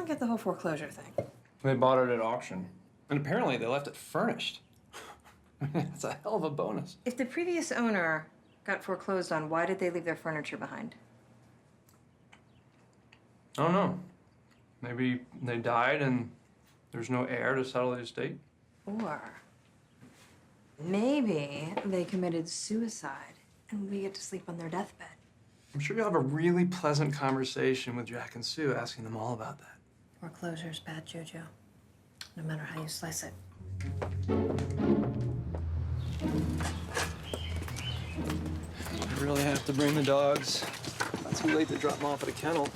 don't get the whole foreclosure thing. They bought it at auction. And apparently they left it furnished. That's a hell of a bonus. If the previous owner got foreclosed on, why did they leave their furniture behind? I don't know. Maybe they died and there's no heir to settle the estate. Or maybe they committed suicide and we get to sleep on their deathbed. I'm sure you'll have a really pleasant conversation with Jack and Sue, asking them all about that. Foreclosure's bad juju, no matter how you slice it. I really have to bring the dogs. Not too late to drop them off at a kennel.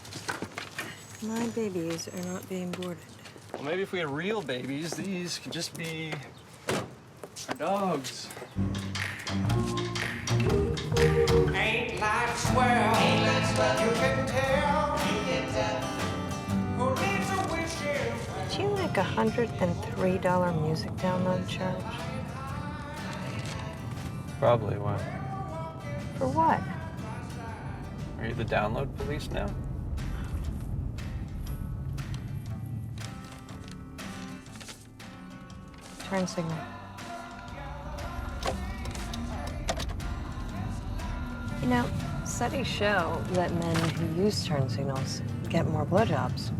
My babies are not being boarded. Well, maybe if we had real babies, these could just be our dogs. Ain't life swell? Ain't life swell? You can tell. Who needs a wishing? Did you like $103 music download charge? Probably. Why? For what? Are you the download police now? Turn signal. You know, studies show that men who use turn signals get more blowjobs.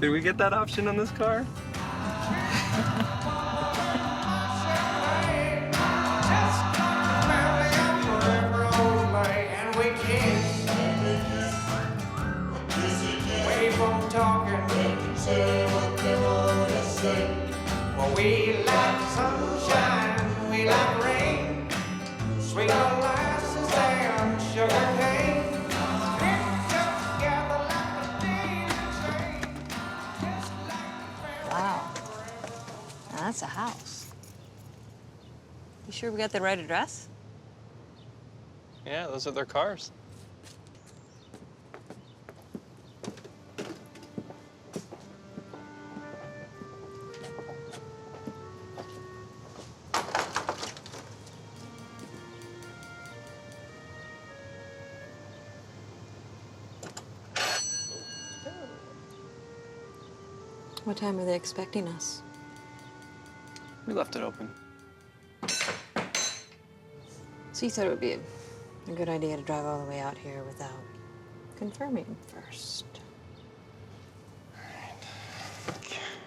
Did we get that option on this car? And we kiss. Wave from talking. Say what they wanna say. Well, we like sunshine, we like rain, sweet molasses and sugar cane. Stick together like a daisy chain. Just like Wow. Now that's a house. You sure we got the right address? Yeah, those are their cars. What time are they expecting us? We left it open. So you thought it would be a good idea to drive all the way out here without confirming first.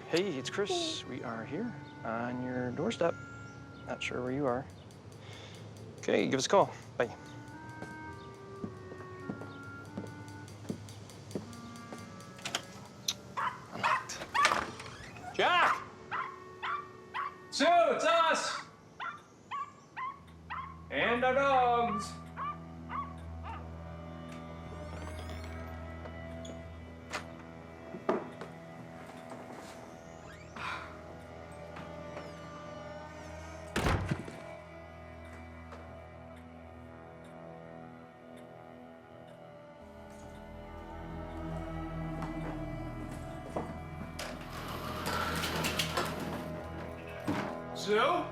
Hey, it's Chris. We are here on your doorstep. Not sure where you are. Okay, give us a call. Bye. Unlocked. Jack! Sue, it's us! And our dogs. Sue?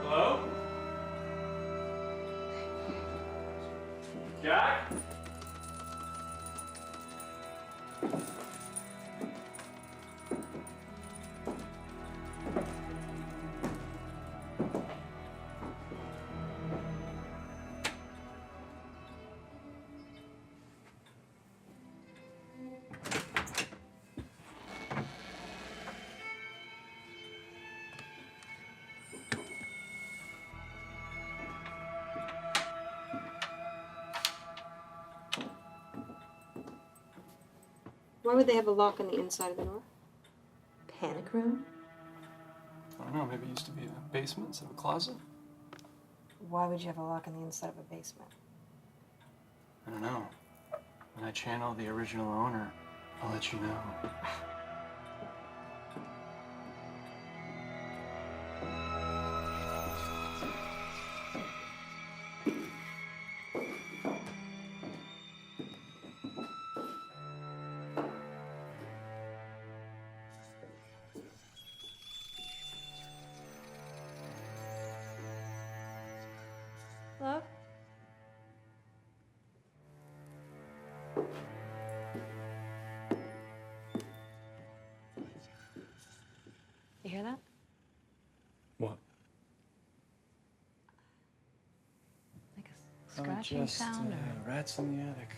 Hello? Jack? Why would they have a lock on the inside of the door? Panic room? I don't know, maybe it used to be a basement instead of a closet. Why would you have a lock on the inside of a basement? I don't know. When I channel the original owner, I'll let you know. Hello? You hear that? What? Like a scratching sound or... rats in the attic.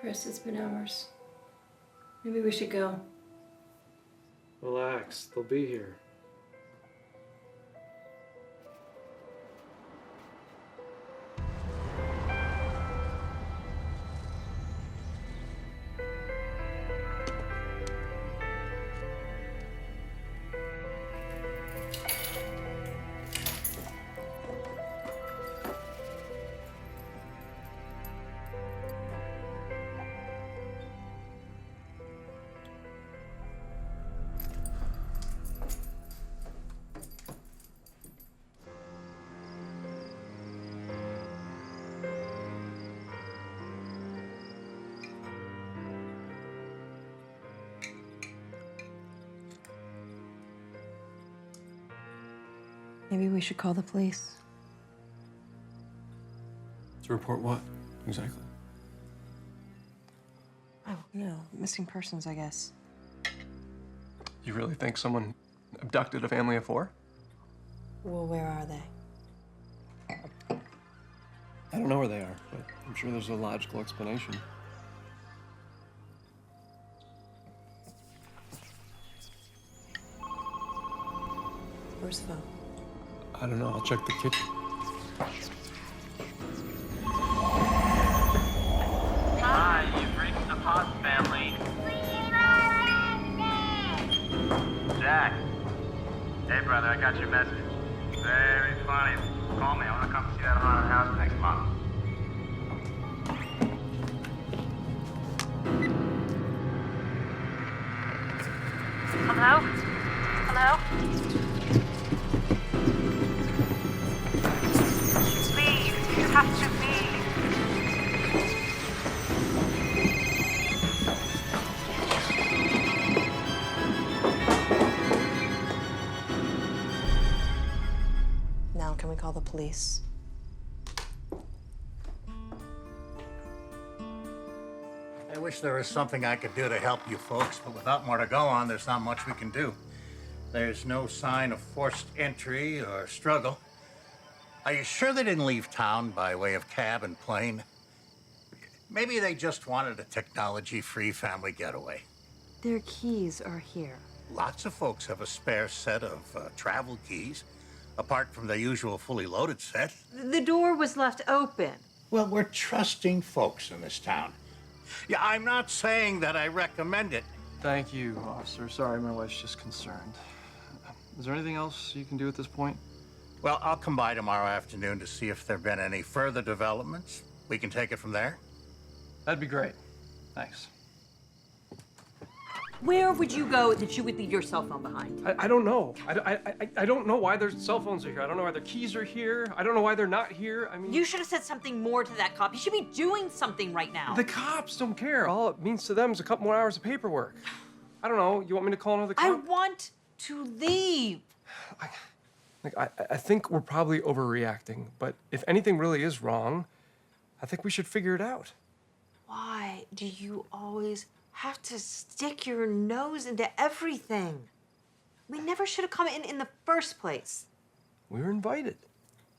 Chris, it's been hours. Maybe we should go. Relax, they'll be here. Maybe we should call the police. To report what, exactly? Oh, no. Missing persons, I guess. You really think someone abducted a family of 4? Well, where are they? I don't know where they are, but I'm sure there's a logical explanation. Where's the phone? I don't know. I'll check the kitchen. Hi, you've reached the Potts family. Jack. Hey, brother, I got your message. Very funny. Call me. I want to come see that haunted house next month. Hello? Hello? Please, you have to leave. Now, can we call the police? I wish there was something I could do to help you folks, but without more to go on, there's not much we can do. There's no sign of forced entry or struggle. Are you sure they didn't leave town by way of cab and plane? Maybe they just wanted a technology-free family getaway. Their keys are here. Lots of folks have a spare set of travel keys, apart from the usual fully loaded set. The door was left open. Well, we're trusting folks in this town. Yeah, I'm not saying that I recommend it. Thank you, officer. Sorry, my wife's just concerned. Is there anything else you can do at this point? Well, I'll come by tomorrow afternoon to see if there have been any further developments. We can take it from there. That'd be great. Thanks. Where would you go that you would leave your cell phone behind? I don't know. I don't know why their cell phones are here. I don't know why their keys are here. I don't know why they're not here. I mean... You should have said something more to that cop. You should be doing something right now. The cops don't care. All it means to them is a couple more hours of paperwork. I don't know. You want me to call another cop? I want to leave. I think we're probably overreacting, but if anything really is wrong, I think we should figure it out. Why do you always have to stick your nose into everything? We never should have come in the first place. We were invited.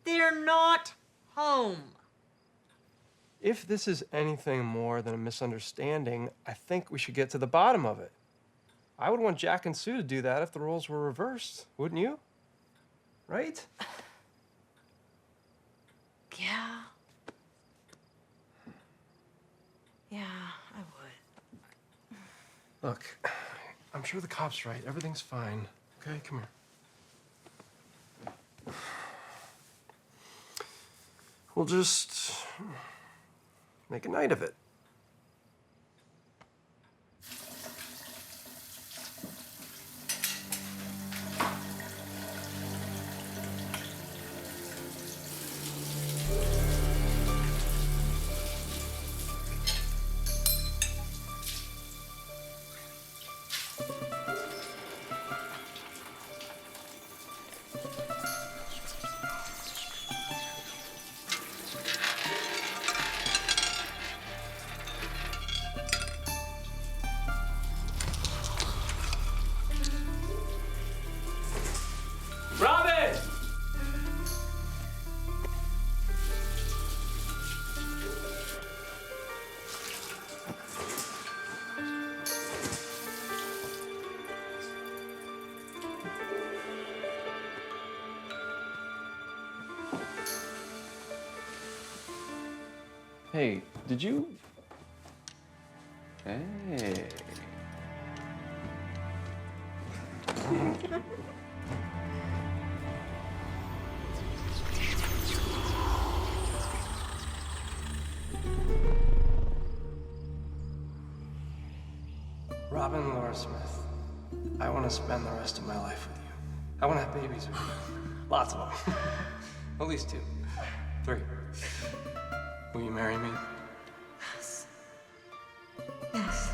They're not home. If this is anything more than a misunderstanding, I think we should get to the bottom of it. I would want Jack and Sue to do that if the roles were reversed, wouldn't you? Right? Yeah. Yeah, I would. Look, I'm sure the cop's right. Everything's fine. Okay, come here. We'll just make a night of it. Robin! Hey, did you? Hey. Robin Laura Smith, I want to spend the rest of my life with you. I want to have babies with you. Lots of them. At least 2, 3. Will you marry me? Yes. Yes.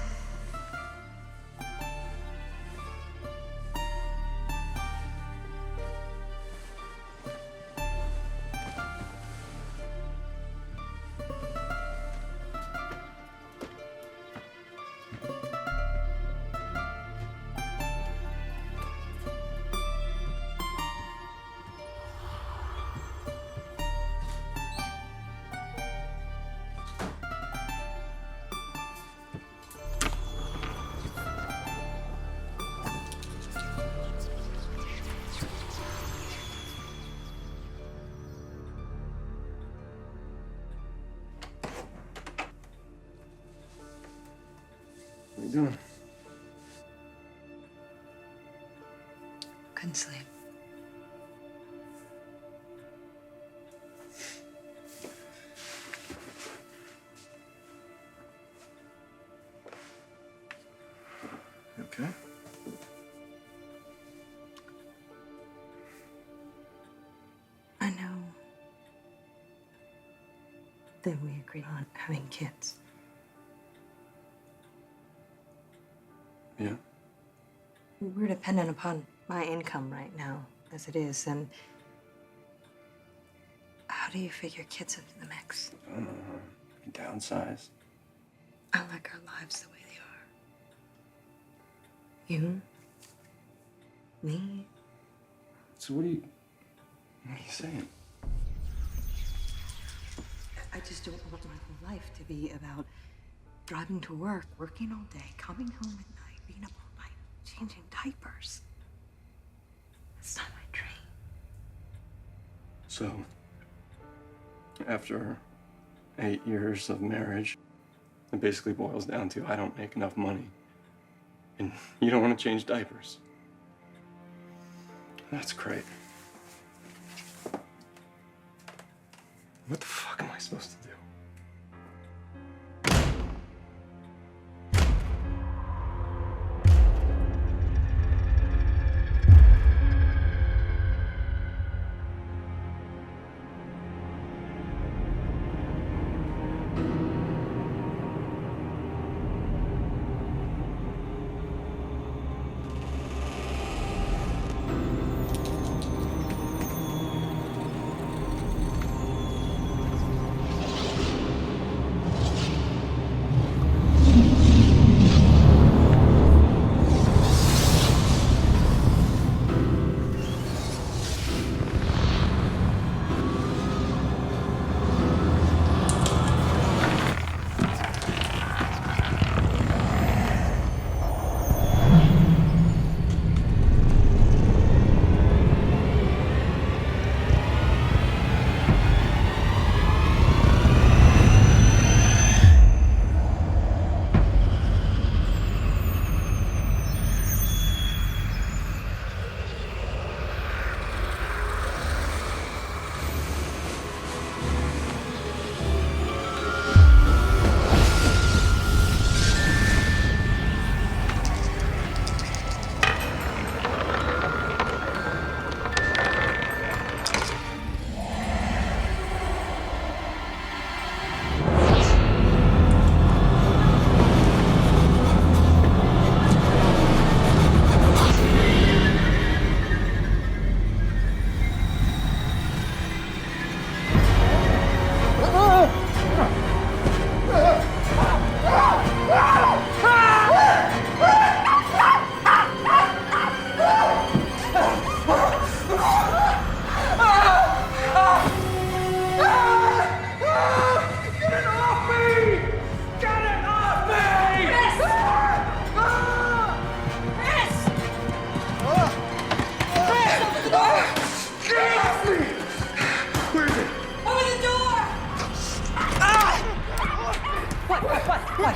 What are you doing? Couldn't sleep. You okay? I know that we agreed on having kids. Yeah. We're dependent upon my income right now, as it is, and how do you fit your kids into the mix? I don't know. Downsize. I like our lives the way they are. You, me. So what are you saying? I just don't want my whole life to be about driving to work, working all day, coming home at night, being up all night, changing diapers. That's not my dream. So, after 8 years of marriage, it basically boils down to I don't make enough money. And you don't want to change diapers. That's great. What the fuck am I supposed to do?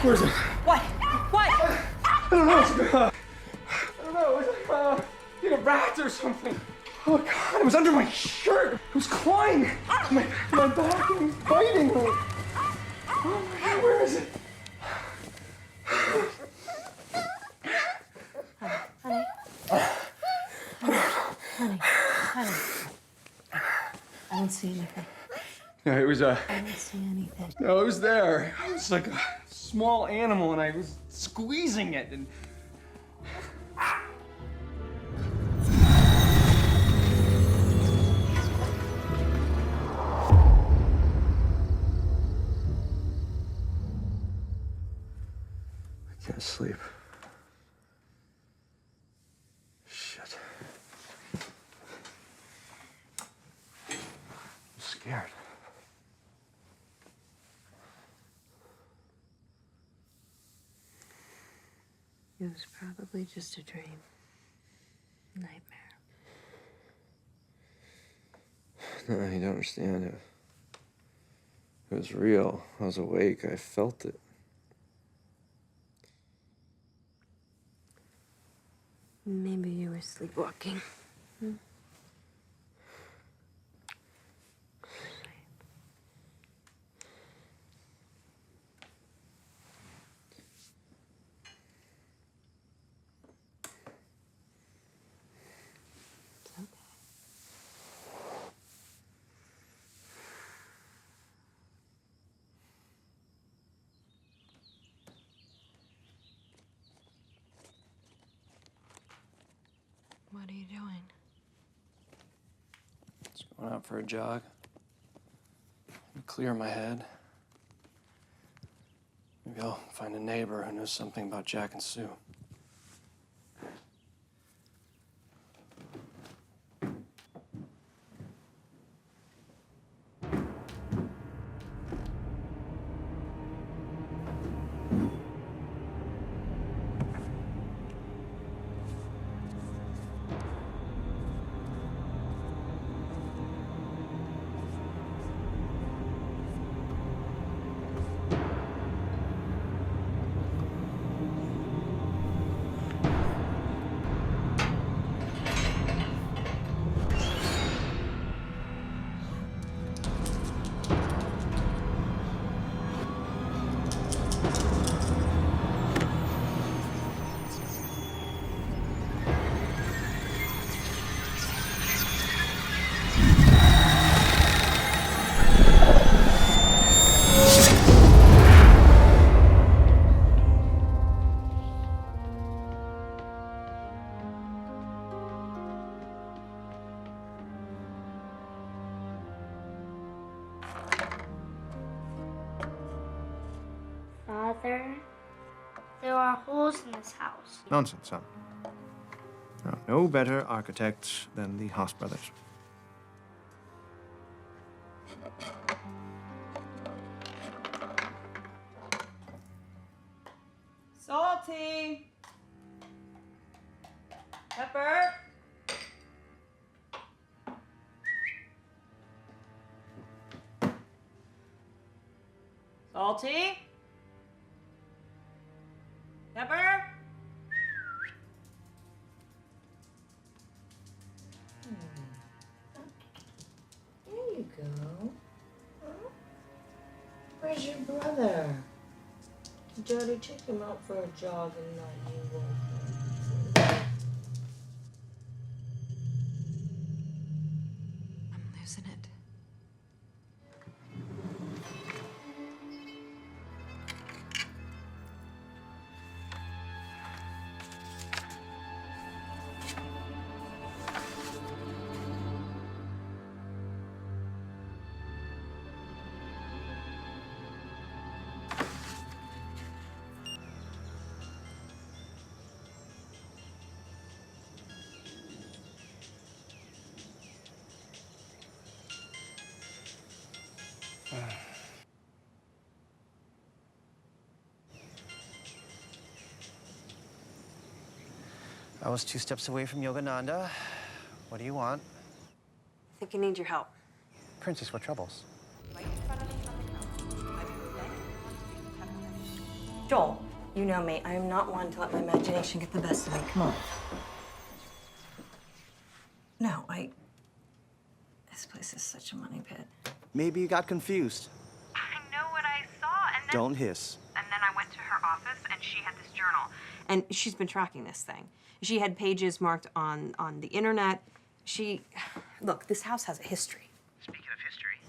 Where's it? What? What? I don't know. I don't know. It was like a rat or something. Oh God! It was under my shirt. It was clawing my back and biting me. Oh my God! Where is it? Honey. I don't see anything. Yeah, it was I don't see anything. No, it was there. It was like a small animal, and I was squeezing it, and. I can't sleep. Shit. I'm scared. It was probably just a dream. Nightmare. No, you don't understand it. It was real. I was awake. I felt it. Maybe you were sleepwalking. What are you doing? Just going out for a jog. Clear my head. Maybe I'll find a neighbor who knows something about Jack and Sue. Father, there are holes in this house. Nonsense, son. There are no better architects than the Haas brothers. Salty. Pepper. Salty. Pepper. There you go. Where's your brother? Daddy, take him out for a jog and not you won't. I'm losing it. I was 2 steps away from Yogananda. What do you want? I think I need your help. Princess, what troubles? Right in front of the house. I will then want you to Joel, you know me. I am not one to let my imagination get the best of me. Come on. No, This place is such a money pit. Maybe you got confused. I know what I saw, and then... Don't hiss. And then I went to her office, and she had this journal. And she's been tracking this thing. She had pages marked on the internet. Look, this house has a history. Speaking of history,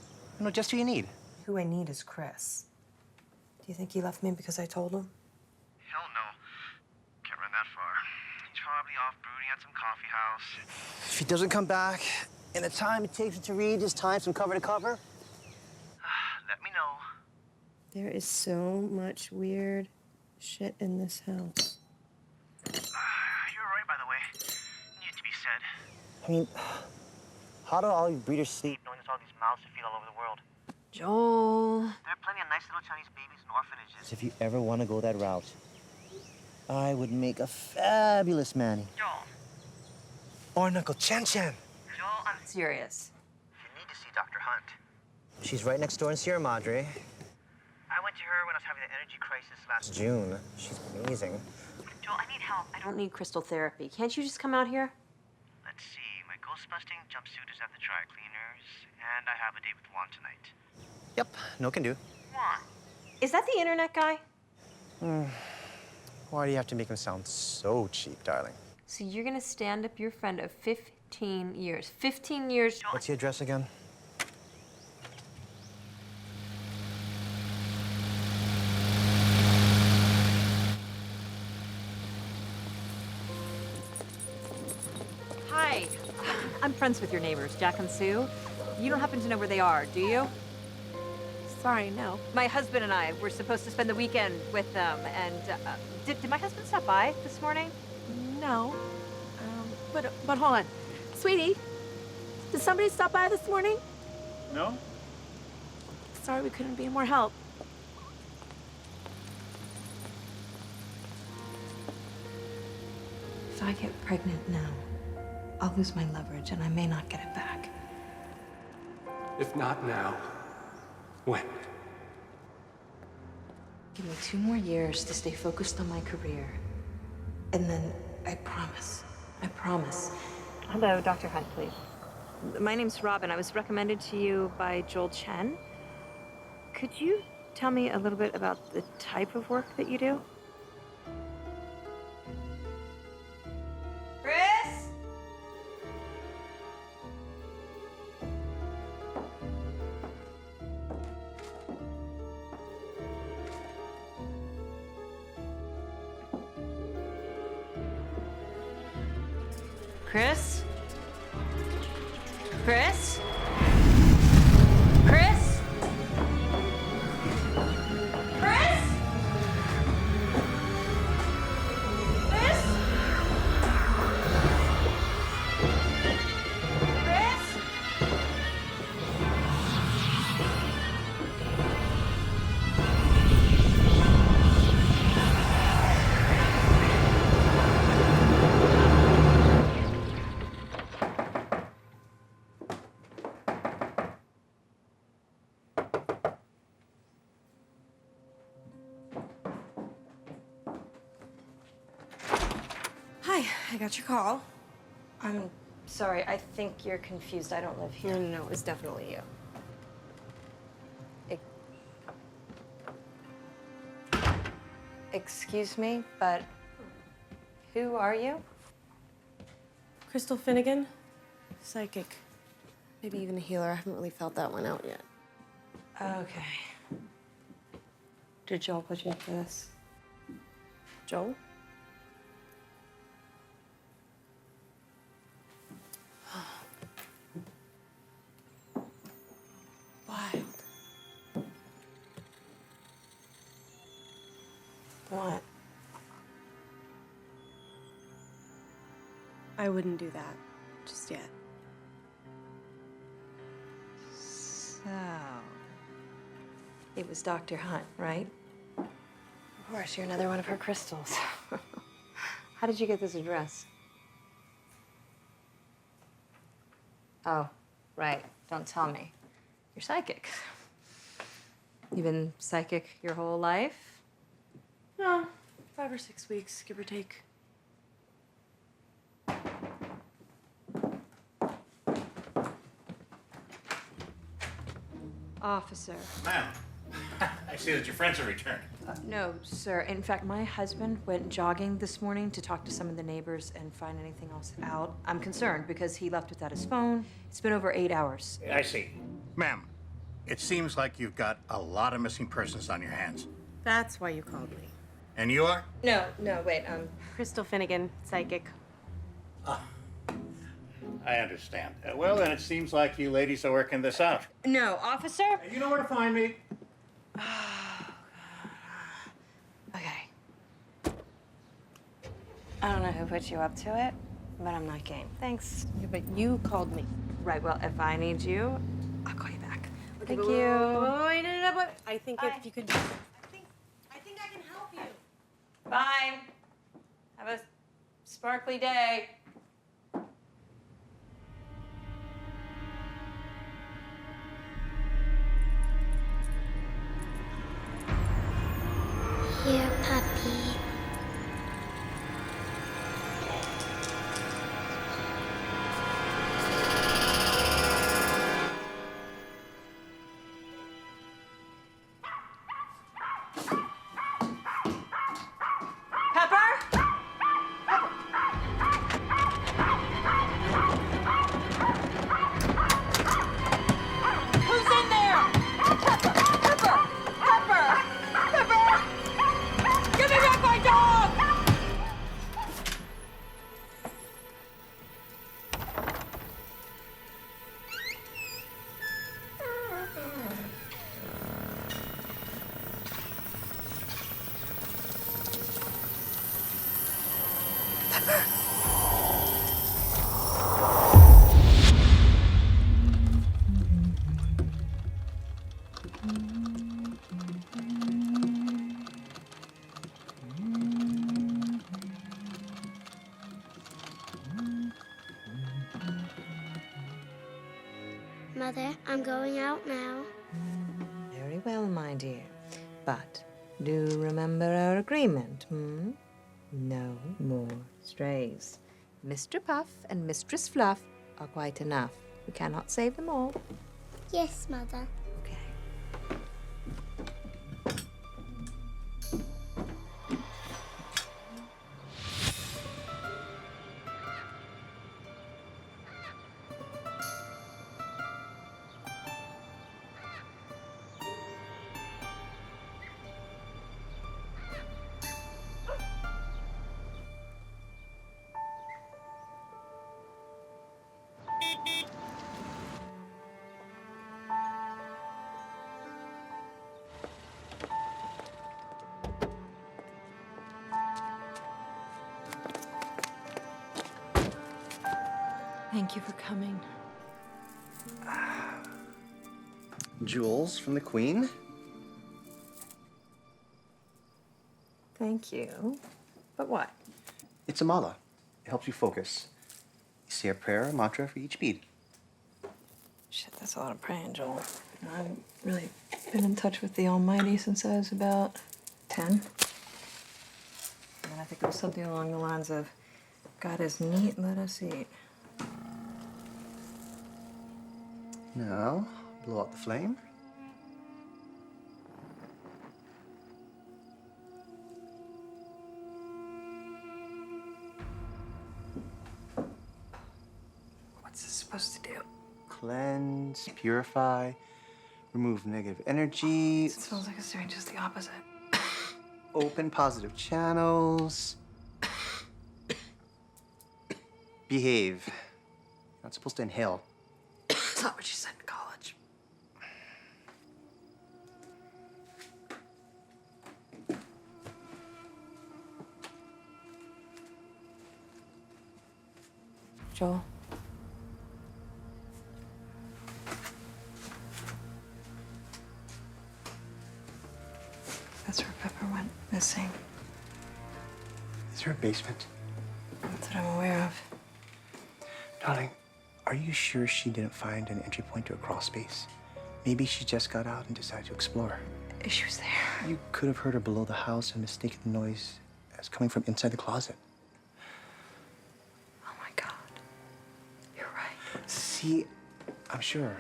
No, just who you need. Who I need is Chris. Do you think he left me because I told him? hell no. Can't run that far. He's probably off brooding at some coffee house. If he doesn't come back in the time it takes him to read his Times from cover to cover, Let me know. There is so much weird shit in this house. You're right, by the way. Needs to be said. I mean, how do all you breeders sleep? Knowing there's all these mouths to feed all over the world. Joel. There are plenty of nice little Chinese babies in orphanages. If you ever want to go that route, I would make a fabulous Manny. Joel. Or Uncle Chen Chen. Joel, I'm Serious. You need to see Dr. Hunt. She's right next door in Sierra Madre. I went to her when I was having an energy crisis last June. She's amazing. Joel, I need help. I don't need crystal therapy. Can't you just come out here? Let's see. My ghost-busting jumpsuit is at the dry cleaners, and I have a date with Juan tonight. Yep, no can do. Juan. Is that the internet guy? Why do you have to make him sound so cheap, darling? So you're gonna stand up your friend of 15 years. 15 years. What's the address again? Hi. I'm friends with your neighbors, Jack and Sue. You don't happen to know where they are, do you? Sorry, no. My husband and I were supposed to spend the weekend with them, and did my husband stop by this morning? No. But hold on. Sweetie, did somebody stop by this morning? No? Sorry we couldn't be of more help. If I get pregnant now, I'll lose my leverage and I may not get it back. If not now, when? Give me 2 more years to stay focused on my career. And then I promise. Hello, Dr. Hunt, please. My name's Robin. I was recommended to you by Joel Chen. Could you tell me a little bit about the type of work that you do? Chris? Chris? Chris? Chris? Chris? Chris? Chris? Hi, I got your call. I'm sorry, I think you're confused. I don't live here. No, it was definitely you. Excuse me, but who are you? Crystal Finnegan, psychic. Maybe even a healer. I haven't really felt that one out yet. Okay. Did Joel put you up for this? Joel? Wild. What? I wouldn't do that just yet. So, it was Dr. Hunt, right? Of course, you're another one of her crystals. How did you get this address? Oh, right. Don't tell me. You're psychic. You've been psychic your whole life? No, 5 or 6 weeks, give or take. Officer. Ma'am, I see that your friends have returned. No, sir. In fact, my husband went jogging this morning to talk to some of the neighbors and find anything else out. I'm concerned because he left without his phone. It's been over 8 hours. I see. Ma'am, it seems like you've got a lot of missing persons on your hands. That's why you called me. And you are? No, wait, Crystal Finnegan, psychic. I understand. Well, then it seems like you ladies are working this out. No, officer? You know where to find me. Okay. I don't know who put you up to it, but I'm not game. Thanks. Yeah, but you called me. Right, well, if I need you, I'll call you back. Okay, Thank but you. wait, no, but I think if you could... I think I can help you. Bye. Have a sparkly day. Here, puppy. Pepper? Who's in there? Pepper! Pepper! Pepper! Pepper! Give me back my dog! Mother, I'm going out now. Very well, my dear. But do remember our agreement, hmm? No more strays. Mr. Puff and Mistress Fluff are quite enough. We cannot save them all. Yes, Mother. Okay. Thank you for coming. Jewels from the Queen. Thank you. But what? It's a mala. It helps you focus. You say a prayer or mantra for each bead. Shit, that's a lot of praying, Joel. I've really been in touch with the Almighty since I was about 10. And I think it was something along the lines of, God is neat, let us eat. Now, blow out the flame. What's this supposed to do? Cleanse, purify, remove negative energy. It smells like it's doing just the opposite. Open positive channels. Behave. You're not supposed to inhale. That's not what you said in college. Joel? That's where Pepper went missing. Is there a basement? That's what I'm aware of. Darling, are you sure she didn't find an entry point to a crawl space? Maybe she just got out and decided to explore. She was there. You could have heard her below the house and mistaken the noise as coming from inside the closet. Oh my God. You're right. See, I'm sure.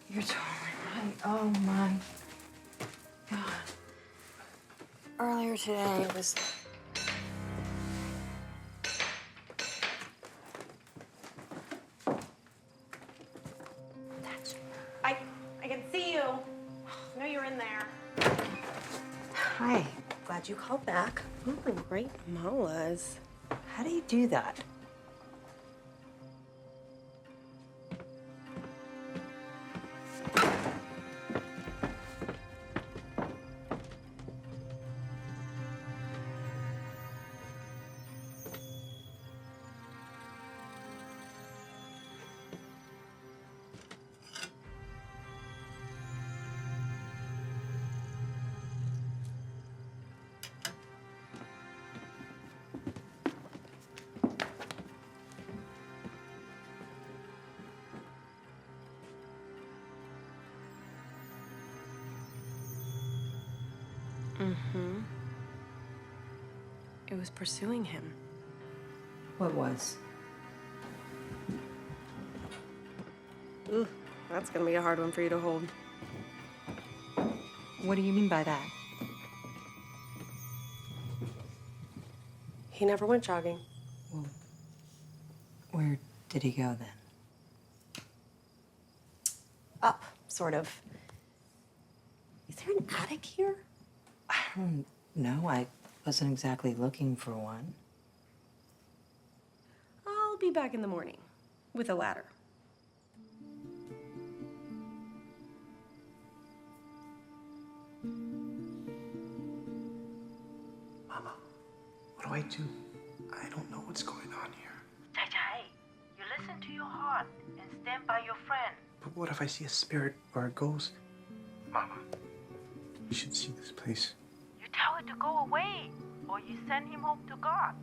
You're totally right. Oh my God. Earlier today, it was. I can see you. I know you're in there. Hi. Glad you called back. Oh, great molas. How do you do that? Mm-hmm. It was pursuing him. What was? Ooh, that's gonna be a hard one for you to hold. What do you mean by that? He never went jogging. Well, where did he go then? Up, sort of. Is there an attic here? I don't know. I wasn't exactly looking for one. I'll be back in the morning with a ladder. Mama, what do I do? I don't know what's going on here. Jai, you listen to your heart and stand by your friend. But what if I see a spirit or a ghost? Mama, you should see this place. You tell it to go away, or you send him home to God.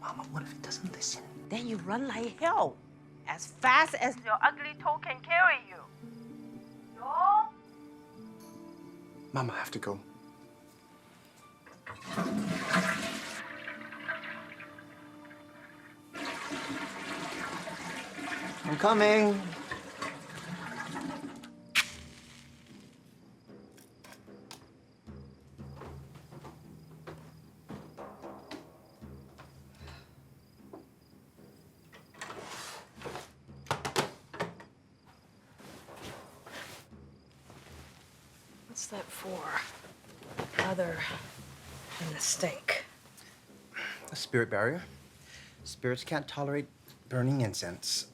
Mama, what if it doesn't listen? Then you run like hell, as fast as your ugly toe can carry you. No? Mama, I have to go. I'm coming. What's that for? Other than the steak. A spirit barrier. Spirits can't tolerate burning incense.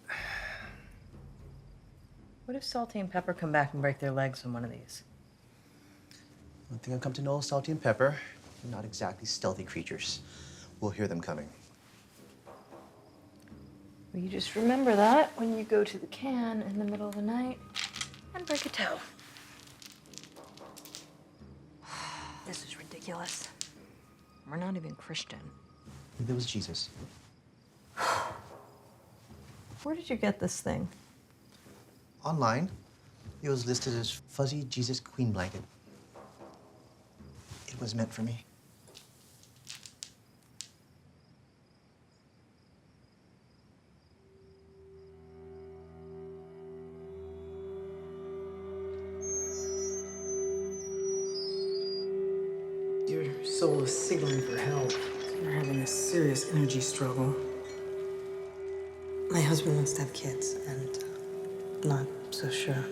What if Salty and Pepper come back and break their legs on one of these? One thing I've come to know is Salty and Pepper, they're not exactly stealthy creatures. We'll hear them coming. Well, you just remember that when you go to the can in the middle of the night and break a toe. This is ridiculous. We're not even Christian. Neither was Jesus. Where did you get this thing? Online, it was listed as Fuzzy Jesus Queen Blanket. It was meant for me. Your soul is signaling for help. You're having a serious energy struggle. My husband wants to have kids, and I'm not so sure.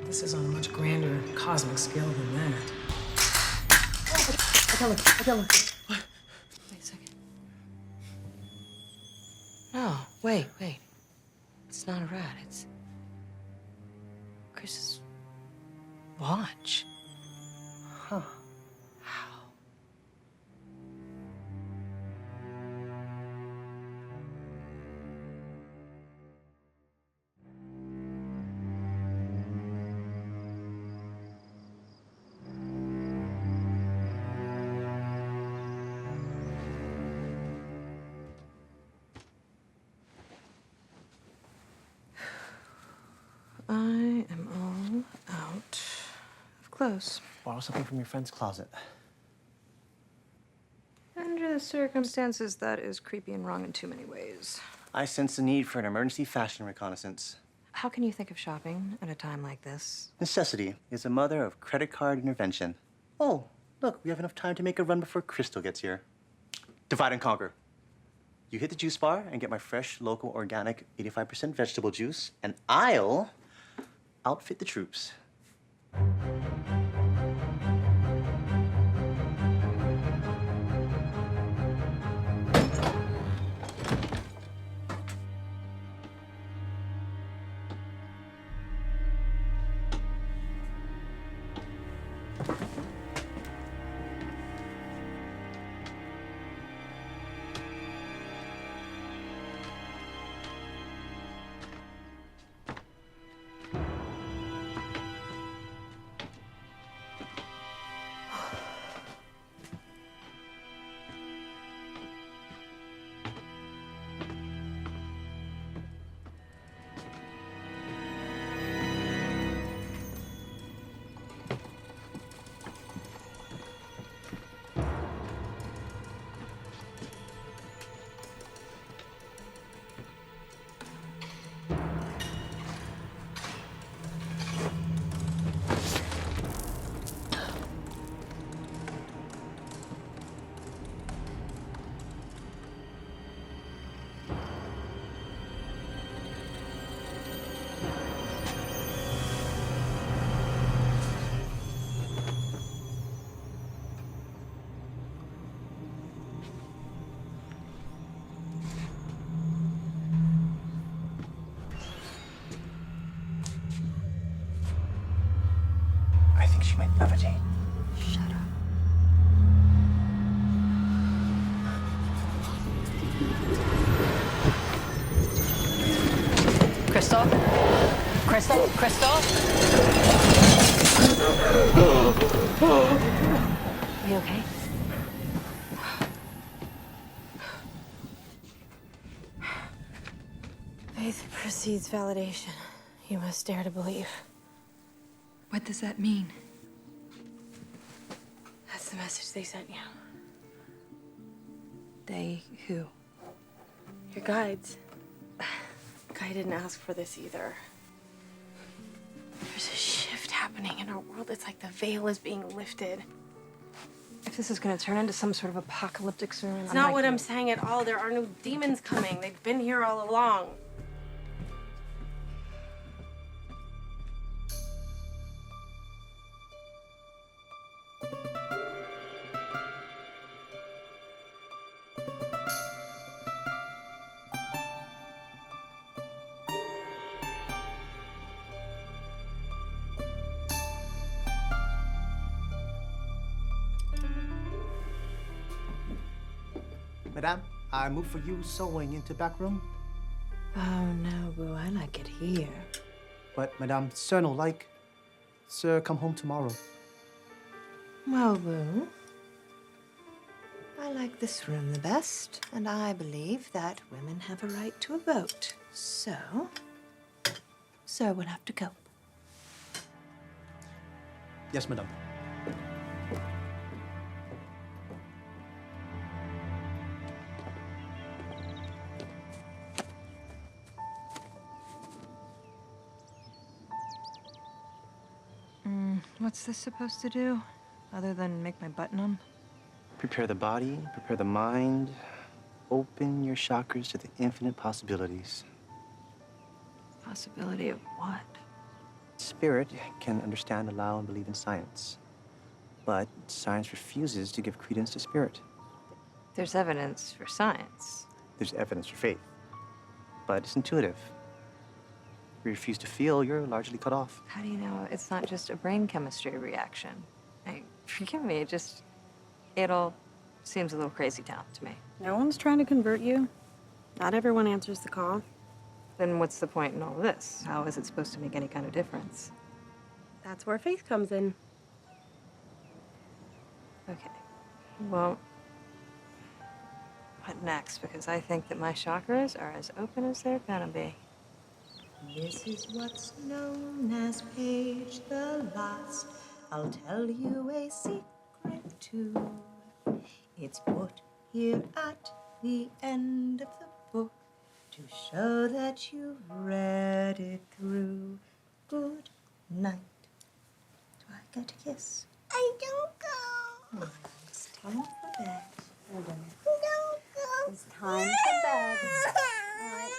This is on a much grander cosmic scale than that. I can't look. What? Wait a second. No, wait. It's not a rat, it's Chris's watch. Huh. How? I am clothes. Borrow something from your friend's closet. Under the circumstances, that is creepy and wrong in too many ways. I sense the need for an emergency fashion reconnaissance. How can you think of shopping at a time like this? Necessity is the mother of credit card intervention. Oh, look, we have enough time to make a run before Crystal gets here. Divide and conquer. You hit the juice bar and get my fresh, local, organic, 85% vegetable juice, and I'll outfit the troops. I think she might levitate. Shut up. Crystal? Crystal? Crystal? Are you okay? Faith precedes validation. You must dare to believe. What does that mean? That's the message they sent you. They who? Your guides. Guy didn't ask for this either. There's a shift happening in our world. It's like the veil is being lifted. If this is gonna turn into some sort of apocalyptic sermon, It's not what I'm saying at all. There are no demons coming. They've been here all along. Madame, I move for you sewing into back room. Oh, no, boo. I like it here. But, Madame, sir no like. Sir, come home tomorrow. Well, boo. I like this room the best, and I believe that women have a right to a vote. So, sir will have to go. Yes, Madame. What's this supposed to do, other than make my butt numb? Prepare the body, prepare the mind. Open your chakras to the infinite possibilities. Possibility of what? Spirit can understand, allow, and believe in science. But science refuses to give credence to spirit. There's evidence for science. There's evidence for faith. But it's intuitive. If you refuse to feel, you're largely cut off. How do you know it's not just a brain chemistry reaction? Forgive me, it all seems a little crazy town to me. No one's trying to convert you. Not everyone answers the call. Then what's the point in all of this? How is it supposed to make any kind of difference? That's where faith comes in. Okay, well, what next? Because I think that my chakras are as open as they're gonna be. This is what's known as Page the Lost. I'll tell you a secret too. It's put here at the end of the book to show that you've read it through. Good night. Do I get a kiss? I don't go. Oh, it's time for bed. Hold on. Don't go. It's time for bed. All right.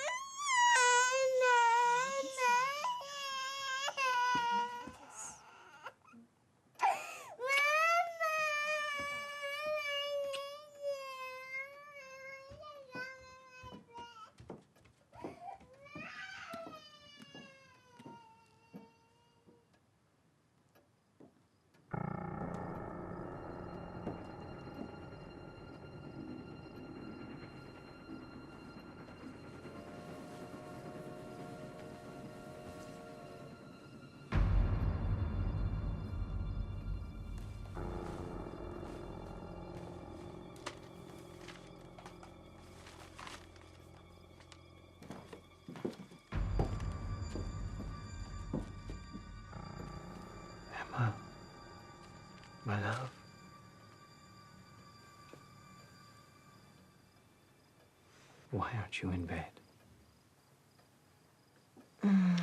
Emma, my love. Why aren't you in bed? I'm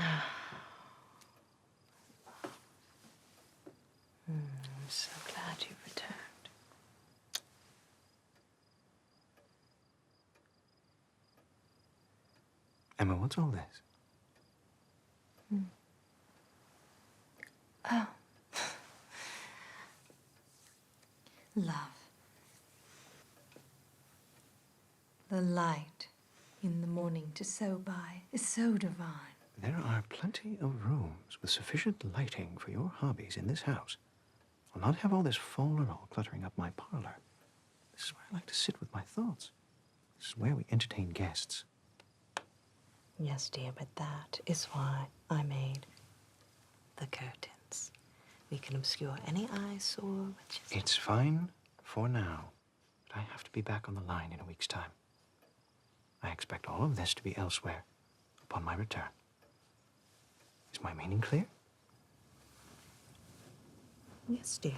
so glad you've returned. Emma, what's all this? Oh. Love. The light in the morning to sew by is so divine. There are plenty of rooms with sufficient lighting for your hobbies in this house. I'll not have all this fol-de-rol cluttering up my parlor. This is where I like to sit with my thoughts. This is where we entertain guests. Yes, dear, but that is why I made the curtains. We can obscure any eyesore, which is... It's fine for now, but I have to be back on the line in a week's time. I expect all of this to be elsewhere upon my return. Is my meaning clear? Yes, dear.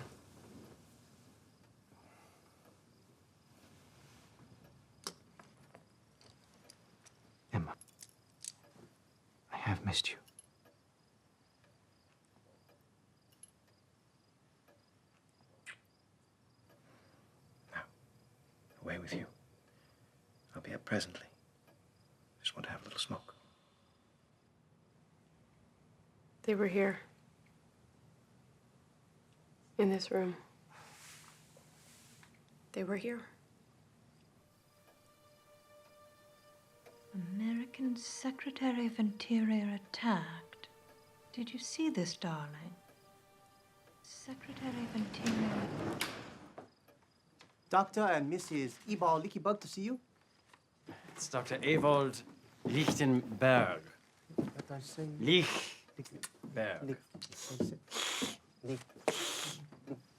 Emma, I have missed you. Now, away with you. I'll be up presently. Just want to have a little smoke. They were here. In this room. They were here. American Secretary of Interior attacked. Did you see this, darling? Secretary of Interior. Dr. and Mrs. Ebal Lickybug to see you. It's Dr. Ewald Lichtenberg. What I say? Lichtenberg.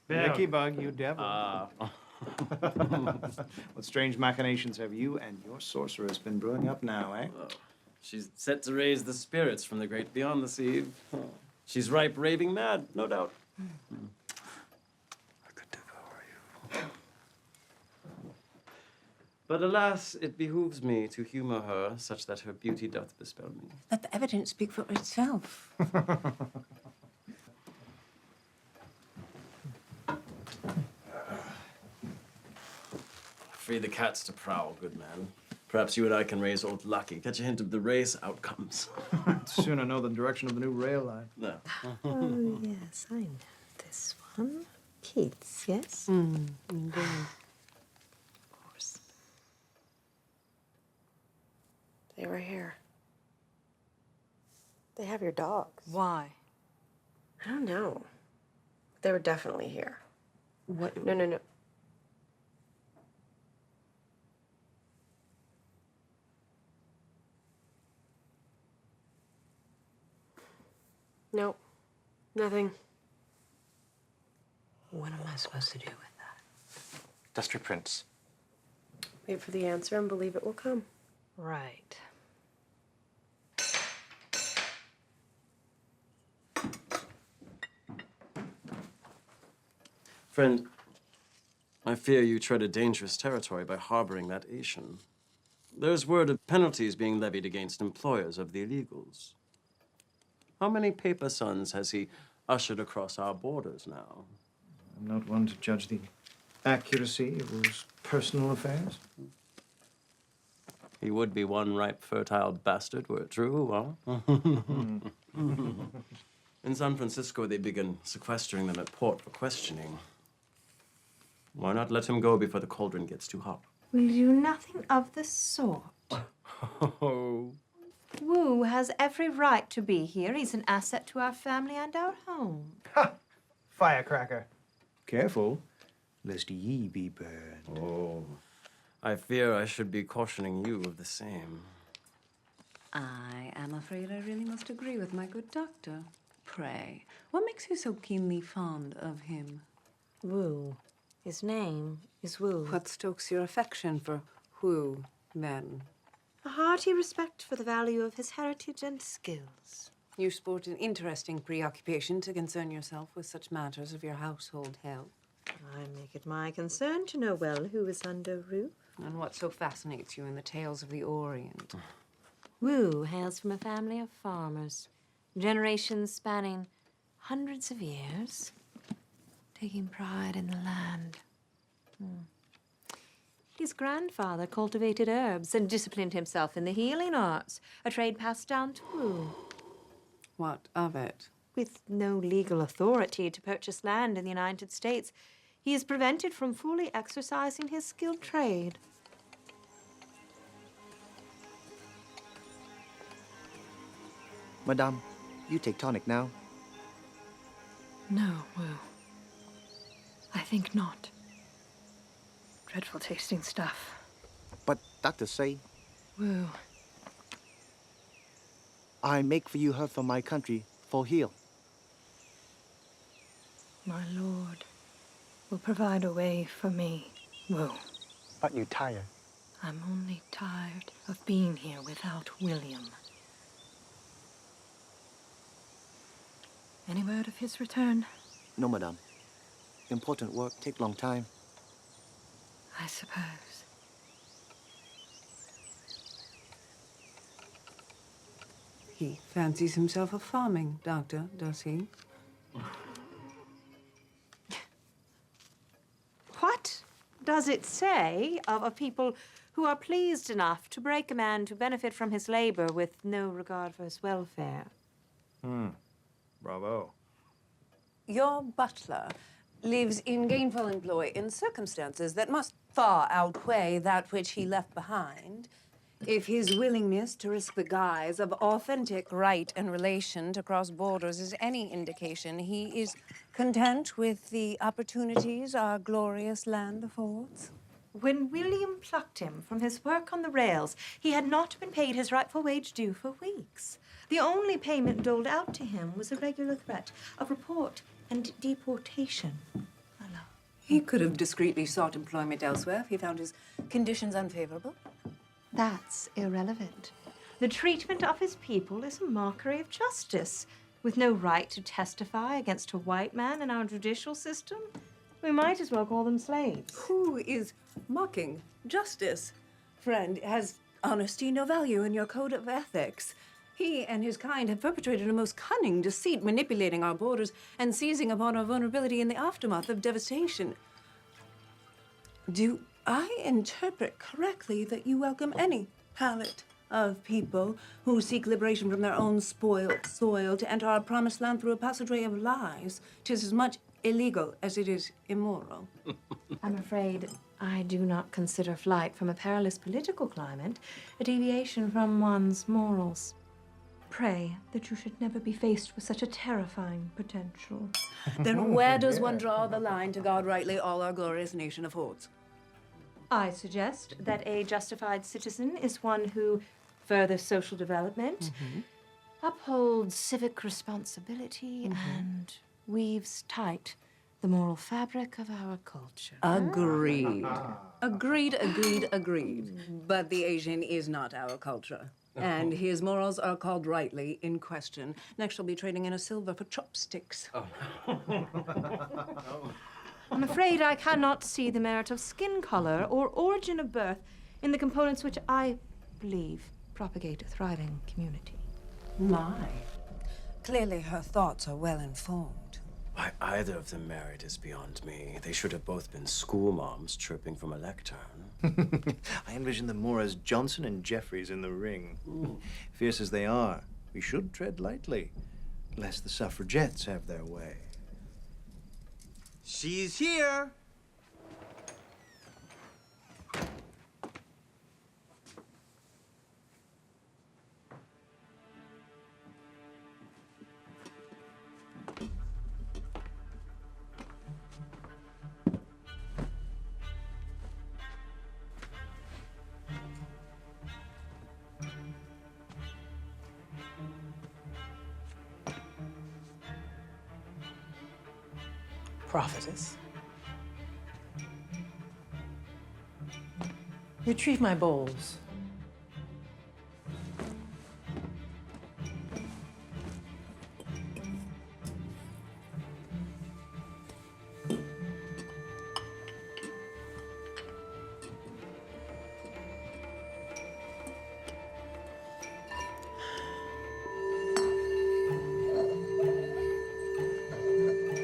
Licky bug, you devil. What strange machinations have you and your sorceress been brewing up now, eh? She's set to raise the spirits from the great beyond the sea. She's ripe raving mad, no doubt. I could devour you. But alas, it behooves me to humor her, such that her beauty doth bespell me. Let the evidence speak for itself. Free the cats to prowl, good man. Perhaps you and I can raise old Lucky, catch a hint of the race outcomes. Sooner know the direction of the new rail line. No. Oh, yes, I know this one. Kids, yes? Indeed. Of course. They were here. They have your dogs. Why? I don't know. They were definitely here. What? No. Nope. Nothing. What am I supposed to do with that? Dust your prints. Wait for the answer and believe it will come. Right. Friend, I fear you tread a dangerous territory by harboring that Asian. There's word of penalties being levied against employers of the illegals. How many paper sons has he ushered across our borders now? I'm not one to judge the accuracy of his personal affairs. He would be one ripe, fertile bastard, were it true, huh? In San Francisco, they begin sequestering them at port for questioning. Why not let him go before the cauldron gets too hot? We'll do nothing of the sort. Oh. Wu has every right to be here. He's an asset to our family and our home. Firecracker. Careful, lest ye be burned. Oh. I fear I should be cautioning you of the same. I am afraid I really must agree with my good doctor. Pray, what makes you so keenly fond of him? Wu. His name is Wu. What stokes your affection for Wu, then? A hearty respect for the value of his heritage and skills. You sport an interesting preoccupation to concern yourself with such matters of your household health. I make it my concern to know well who is under roof. And what so fascinates you in the tales of the Orient? Wu hails from a family of farmers, generations spanning hundreds of years, taking pride in the land. His grandfather cultivated herbs and disciplined himself in the healing arts, a trade passed down to Wu. What of it? With no legal authority to purchase land in the United States, he is prevented from fully exercising his skilled trade. Madame, you take tonic now. No, Wu. I think not. Dreadful tasting stuff. But doctors say Wu. I make for you herb from my country for heal. My lord will provide a way for me, Wu. But you tired. I'm only tired of being here without William. Any word of his return? No, madame. Important work take long time. I suppose. He fancies himself a farming doctor, does he? What does it say of a people who are pleased enough to break a man to benefit from his labor with no regard for his welfare? Bravo. Your butler lives in gainful employ in circumstances that must far outweigh that which he left behind. If his willingness to risk the guise of authentic right and relation to cross borders is any indication, he is content with the opportunities our glorious land affords. When William plucked him from his work on the rails, he had not been paid his rightful wage due for weeks. The only payment doled out to him was a regular threat of report and deportation. He could have discreetly sought employment elsewhere if he found his conditions unfavorable. That's irrelevant. The treatment of his people is a mockery of justice. With no right to testify against a white man in our judicial system, we might as well call them slaves. Who is mocking justice? Friend, has honesty no value in your code of ethics? He and his kind have perpetrated a most cunning deceit, manipulating our borders and seizing upon our vulnerability in the aftermath of devastation. Do I interpret correctly that you welcome any palette of people who seek liberation from their own spoiled soil to enter our promised land through a passageway of lies? 'Tis as much illegal as it is immoral. I'm afraid I do not consider flight from a perilous political climate a deviation from one's morals. Pray that you should never be faced with such a terrifying potential. Then where does one draw the line to guard rightly all our glorious nation affords? I suggest that a justified citizen is one who furthers social development, upholds civic responsibility, and weaves tight the moral fabric of our culture. Agreed. Agreed. But the Asian is not our culture. And his morals are called rightly in question. Next, he'll be trading in a silver for chopsticks. I'm afraid I cannot see the merit of skin color or origin of birth in the components which I believe propagate a thriving community. My. Clearly her thoughts are well informed. Why either of them married is beyond me. They should have both been school moms chirping from a lectern. I envision them more as Johnson and Jeffries in the ring. Fierce as they are, we should tread lightly, lest the suffragettes have their way. She's here. Prophetess. Retrieve my bowls.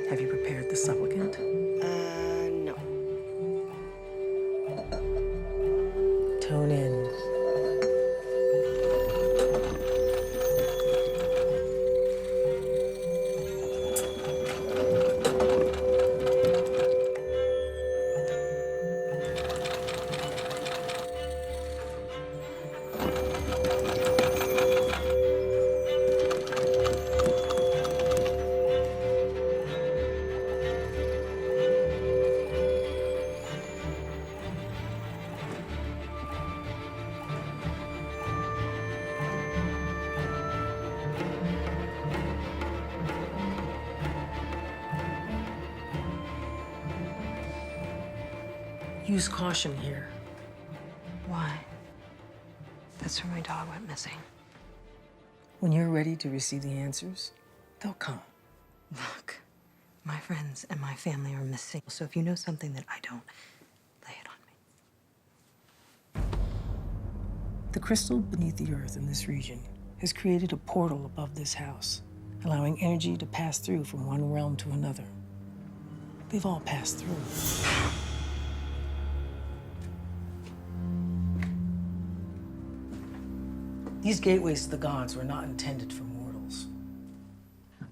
Have you prepared the supplicant? No. Tone in. Use caution here. Why? That's where my dog went missing. When you're ready to receive the answers, they'll come. Look, my friends and my family are missing. So if you know something that I don't, lay it on me. The crystal beneath the earth in this region has created a portal above this house, allowing energy to pass through from one realm to another. They've all passed through. These gateways to the gods were not intended for mortals.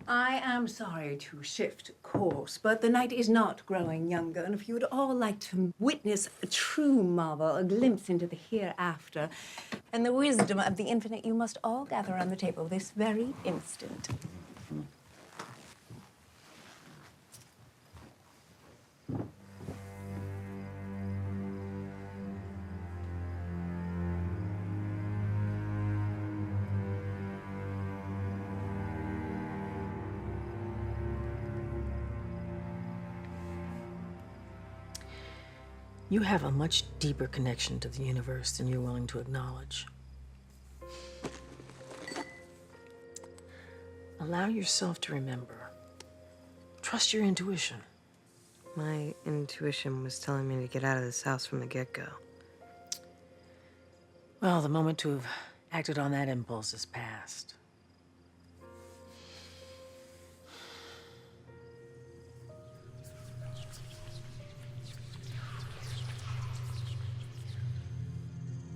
I am sorry to shift course, but the night is not growing younger, and if you would all like to witness a true marvel, a glimpse into the hereafter, and the wisdom of the infinite, you must all gather around the table this very instant. You have a much deeper connection to the universe than you're willing to acknowledge. Allow yourself to remember. Trust your intuition. My intuition was telling me to get out of this house from the get-go. Well, the moment to have acted on that impulse is past.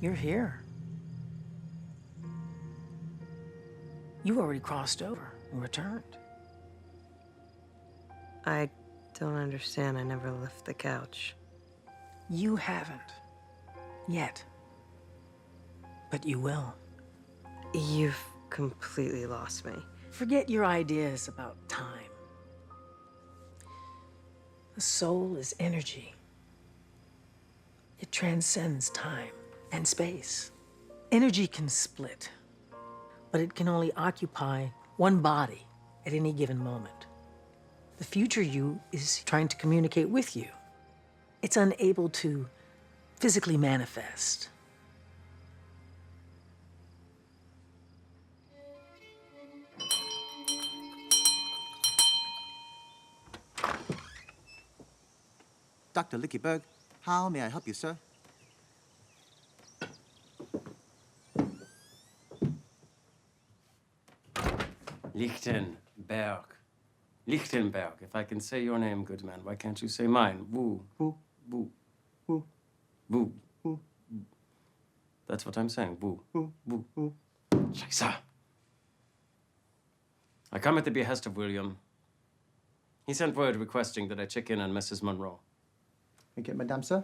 You're here. You already crossed over and returned. I don't understand. I never left the couch. You haven't. Yet. But you will. You've completely lost me. Forget your ideas about time. The soul is energy. It transcends time and space. Energy can split, but it can only occupy one body at any given moment. The future you is trying to communicate with you. It's unable to physically manifest. Dr. Lickeyberg, how may I help you, sir? Lichtenberg. Lichtenberg. If I can say your name, good man, why can't you say mine? Woo. Woo. Woo. Woo. Woo. Woo. That's what I'm saying. Woo. Woo. Woo. Woo. Scheiße. I come at the behest of William. He sent word requesting that I check in on Mrs. Monroe. Thank you, madame, sir.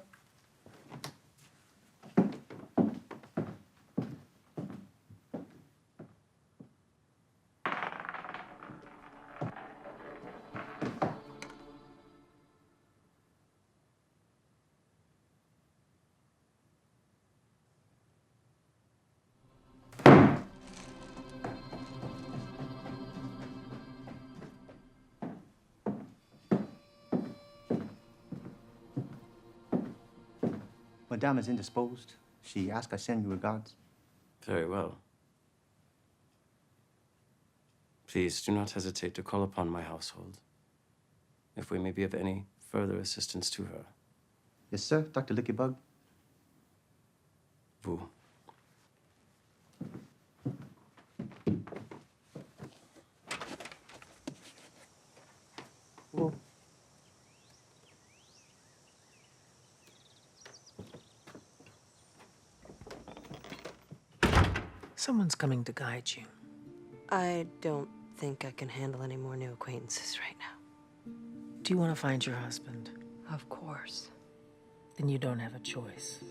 Madame is indisposed. She asked I send you regards. Very well. Please do not hesitate to call upon my household if we may be of any further assistance to her. Yes, sir, Dr. Lickybug. Boo. Woo. Someone's coming to guide you. I don't think I can handle any more new acquaintances right now. Do you want to find your husband? Of course. Then you don't have a choice.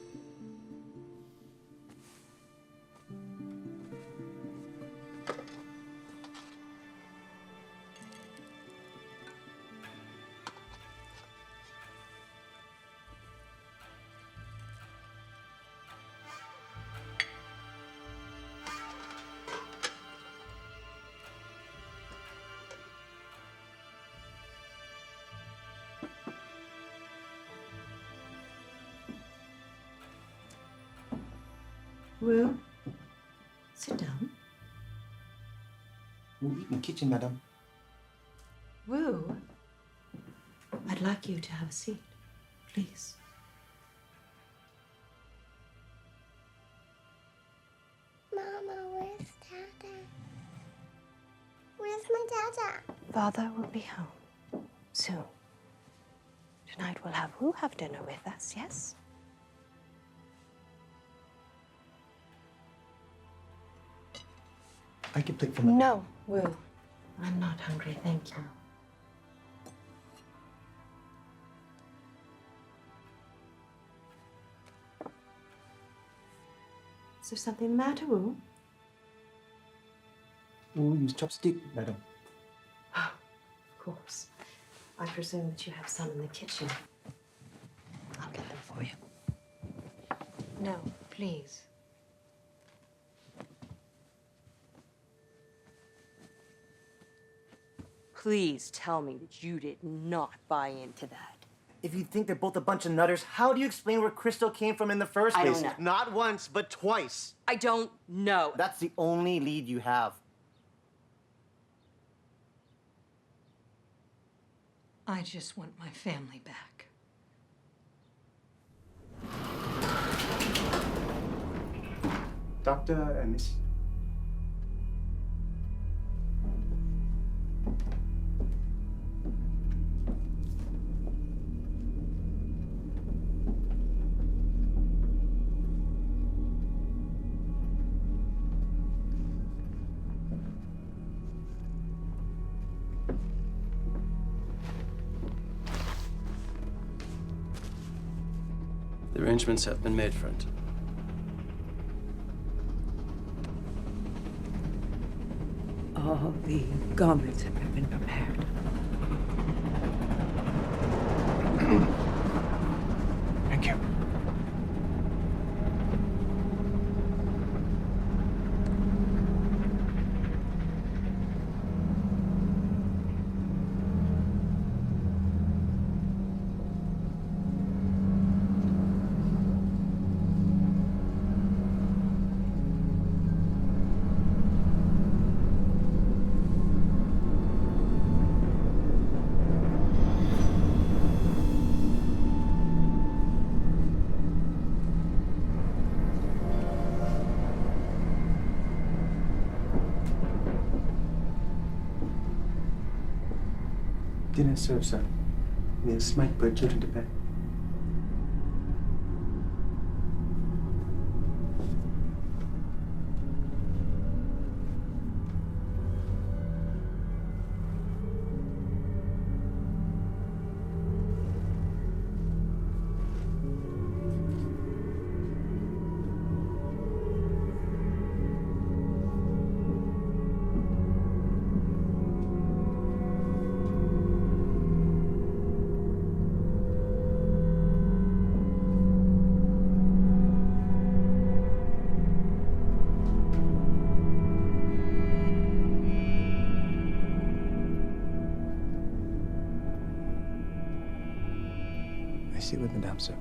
Will, sit down. We'll eat in the kitchen, madame. Wu, I'd like you to have a seat, please. Mama, where's Dada? Where's my Dada? Father will be home soon. Tonight we'll have dinner with us, yes? I can plate for madame. No, Will. I'm not hungry, thank you. Is there something the matter, Wu? We'll use chopstick, madame. Of course. I presume that you have some in the kitchen. I'll get them for you. No, please. Please tell me that you did not buy into that. If you think they're both a bunch of nutters, how do you explain where Crystal came from in the first I place? don't know. Not once, but twice. I don't know. That's the only lead you have. I just want my family back. Doctor and Miss. The arrangements have been made, friend. All the garments have been prepared. Thank you. Dinner served, sir. Miss might put children to bed. I see with Madame, sir.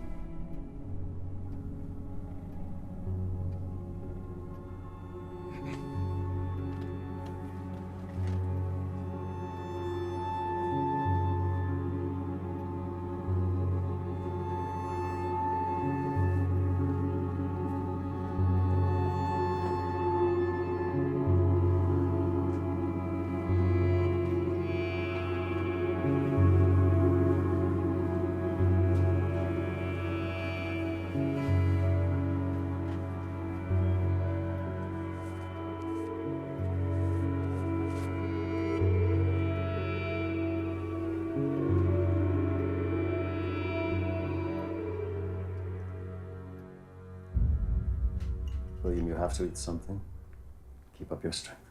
William, you have to eat something. Keep up your strength.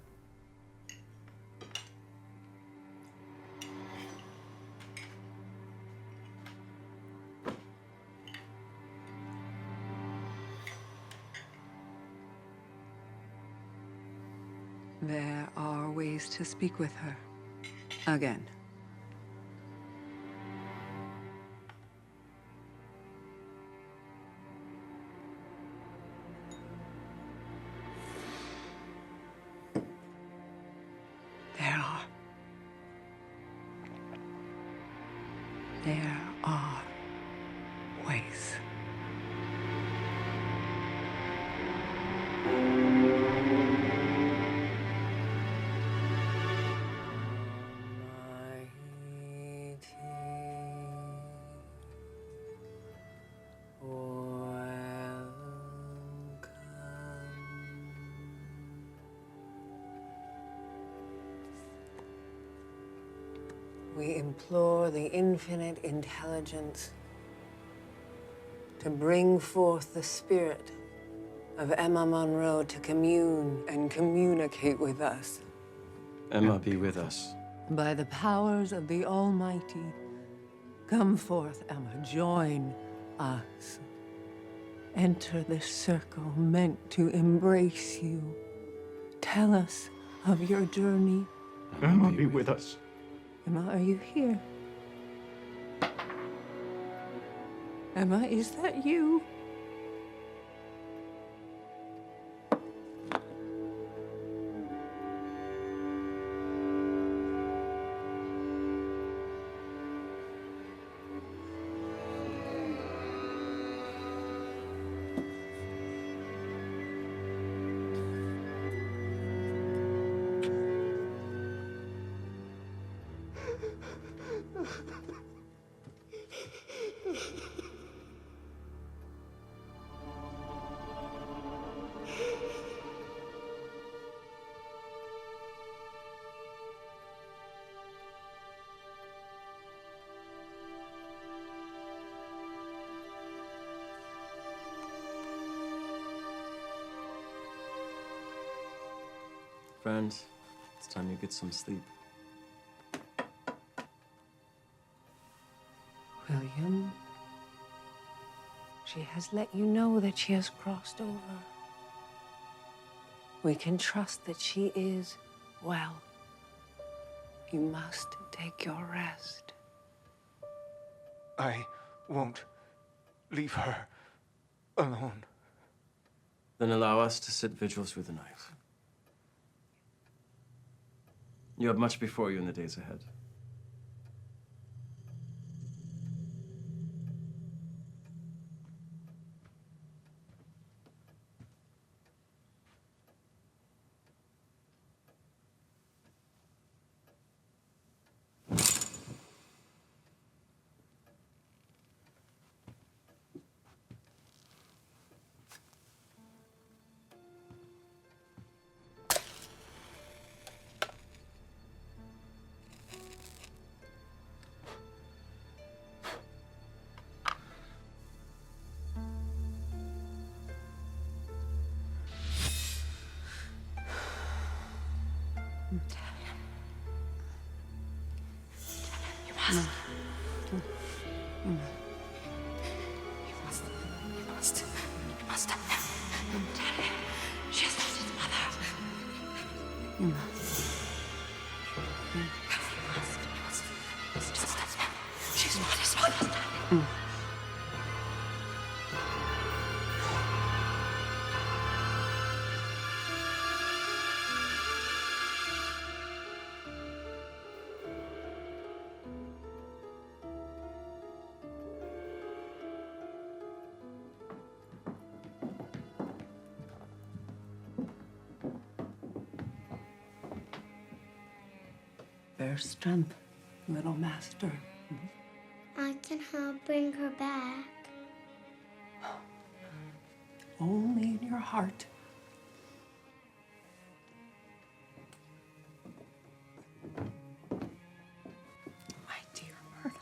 There are ways to speak with her. Again. There are ways. We implore the infinite intelligence to bring forth the spirit of Emma Monroe to commune and communicate with us. Emma, be with us. By the powers of the Almighty, come forth, Emma, join us. Enter this circle meant to embrace you. Tell us of your journey. Emma, be with us. Emma, are you here? Emma, is that you? Friends, it's time you get some sleep. William, she has let you know that she has crossed over. We can trust that she is well. You must take your rest. I won't leave her alone. Then allow us to sit vigil through the night. You have much before you in the days ahead. You must have him. Daddy, she's not his mother. You must. She's not his mother. Bear strength, little master. I can help bring her back. Only in your heart. My dear Myrtle.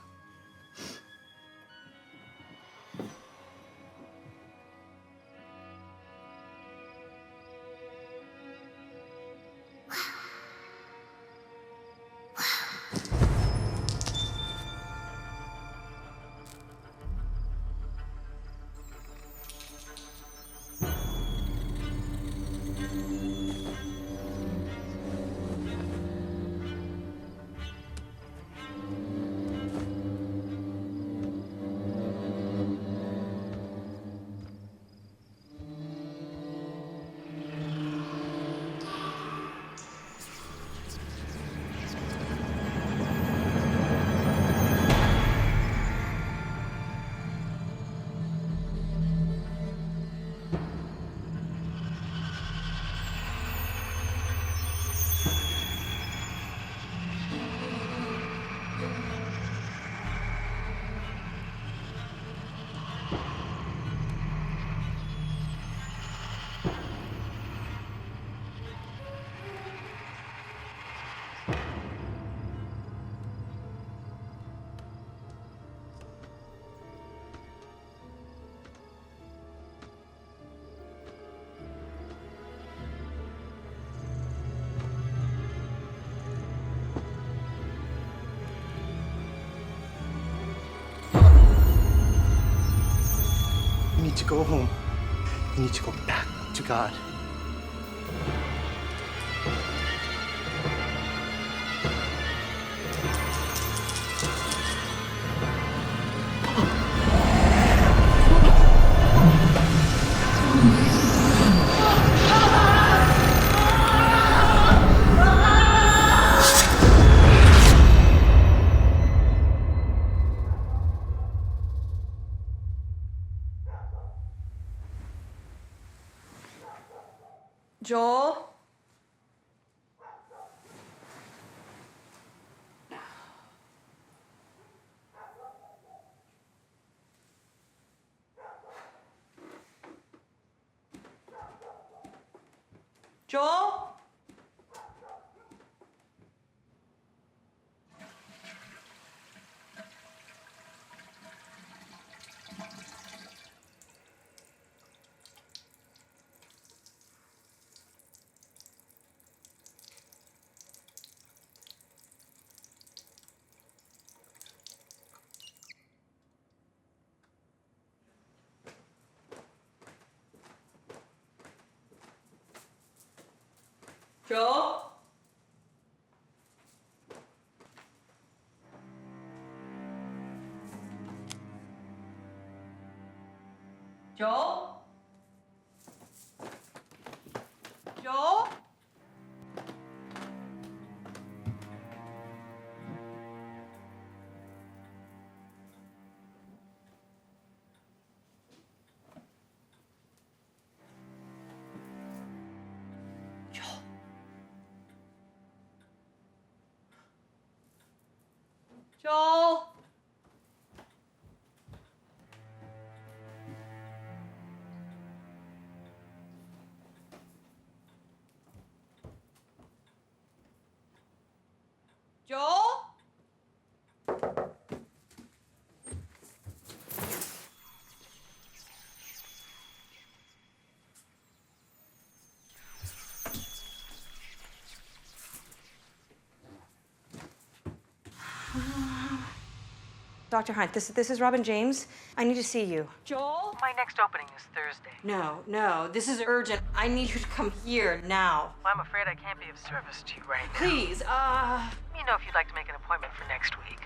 You need to go home. You need to go back to God. Joel? Joel? Joel? Joel? Joel? Joel? Joel? Dr. Hunt, this is Robin James. I need to see you. Joel? My next opening is Thursday. No, this is urgent. I need you to come here now. Well, I'm afraid I can't be of service to you right now. Please, Let me know if you'd like to make an appointment for next week.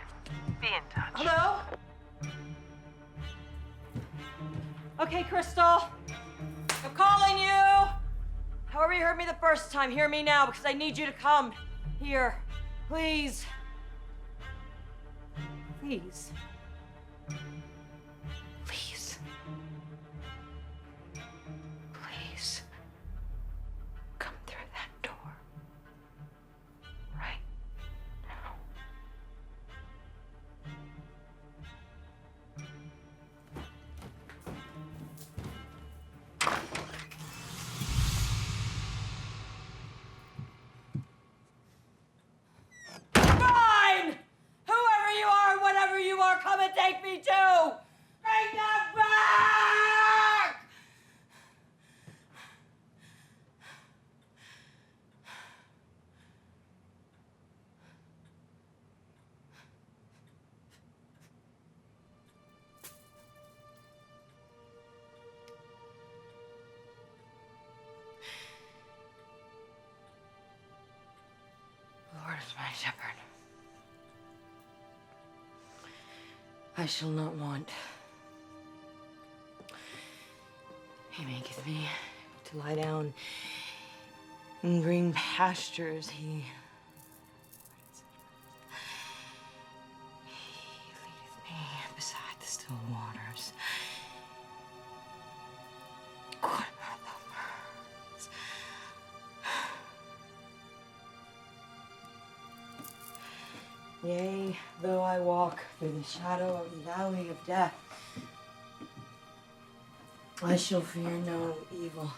Be in touch. Hello? Okay, Crystal. I'm calling you. However you heard me the first time, hear me now because I need you to come here. Please. Please. Please. Please. Come through that door. Right now. Fine! Whoever you are, whatever you are, come and take me too! Bring them back! Lord is my shepherd. I shall not want. He maketh me to lie down in green pastures. He leadeth me beside the still waters. Yea, though I walk through the shadow of the valley of death, I shall fear no evil.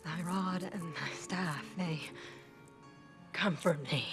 Thy rod and thy staff, they comfort me.